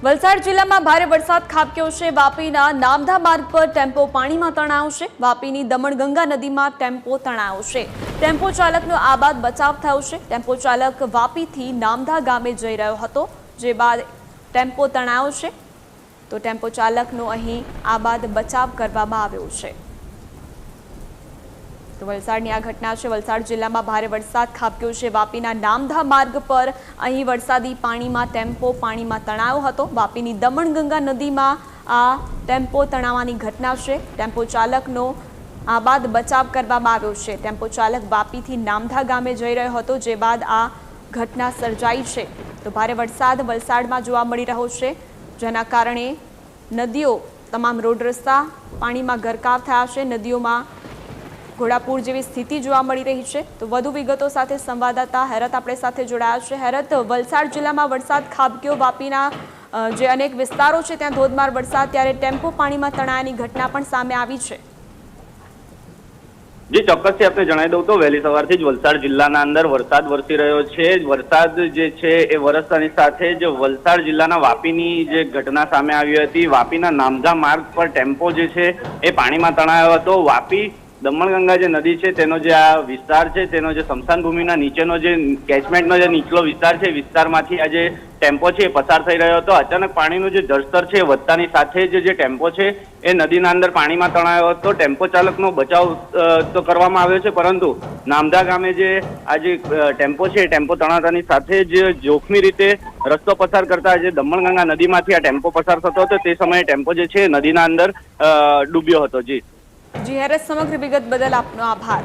વલસાડ જિલ્લામાં ભારે વરસાદ ખાબક્યો છે। વાપીના નામધા માર્ગ પર ટેમ્પો પાણીમાં તણાયો છે। વાપીની દમણગંગા નદીમાં ટેમ્પો તણાયો છે। ટેમ્પો ચાલકનો આબાદ બચાવ થયો છે। ટેમ્પો ચાલક વાપીથી નામધા ગામે જઈ રહ્યો હતો, જે બાદ ટેમ્પો તણાયો છે, તો ટેમ્પો ચાલકનો અહીં આબાદ બચાવ કરવામાં આવ્યો છે। તો વલસાડની આ ઘટના છે। વલસાડ જિલ્લામાં ભારે વરસાદ ખાબક્યો છે। વાપીના નામધા માર્ગ પર અહીં વરસાદી પાણીમાં ટેમ્પો પાણીમાં તણાયો હતો। વાપીની દમણગંગા નદીમાં આ ટેમ્પો તણાવવાની ઘટના છે। ટેમ્પો ચાલકનો આબાદ બચાવ કરવામાં આવ્યો છે। ટેમ્પો ચાલક વાપીથી નામધા ગામે જઈ રહ્યો હતો, જે બાદ આ ઘટના સર્જાઈ છે। તો ભારે વરસાદ વલસાડમાં જોવા મળી રહ્યો છે, જેના કારણે નદીઓ તમામ રોડ રસ્તા પાણીમાં ગરકાવ થયા છે। નદીઓમાં ઘોડાપૂર જેવી સ્થિતિ જોવા મળી રહી છે। તો વધુ વિગતો સાથે સંવાદદાતા હેરત આપણે સાથે જોડાયા છે। હેરત, વલસાડ જિલ્લામાં વરસાદ ખાબક્યો, વાપીના જે અનેક વિસ્તારો છે ત્યાં ધોધમાર વરસાદ, ત્યારે ટેમ્પો પાણીમાં તણાયાની ઘટના પણ સામે આવી છે। જી ચોક્કસથી આપણે જણાવી દઉં તો વહેલી સવારથી જ વલસાડ જિલ્લાના અંદર વરસાદ વરસી રહ્યો છે। વરસાદ જે છે એ વરસતાની સાથે જ વલસાડ જિલ્લાના વાપીની જે ઘટના સામે આવી હતી। વાપીના નામધા માર્ગ પર ટેમ્પો જે છે એ પાણીમાં તણાયો હતો। વાપી દમણગંગા જે નદી છે તેનો જે આ વિસ્તાર છે, તેનો જે સ્મશાન ભૂમિના નીચેનો જે કેચમેન્ટનો જે નીચલો વિસ્તાર છે, વિસ્તારમાંથી આ જે ટેમ્પો છે એ પસાર થઈ રહ્યો હતો। અચાનક પાણીનું જે જળસ્તર છે વધતાની સાથે જ જે ટેમ્પો છે એ નદીના અંદર પાણીમાં તણાયો હતો। ટેમ્પો ચાલકનો બચાવ તો કરવામાં આવ્યો છે, પરંતુ નામધા ગામે જે આ જે ટેમ્પો છે એ ટેમ્પો તણાતાની સાથે જ જોખમી રીતે રસ્તો પસાર કરતા જે દમણગંગા નદીમાંથી આ ટેમ્પો પસાર થતો હતો, તે સમયે ટેમ્પો જે છે નદીના અંદર ડૂબ્યો હતો। જી હેરત, સમગ્ર વિગત બદલ આપનો આભાર।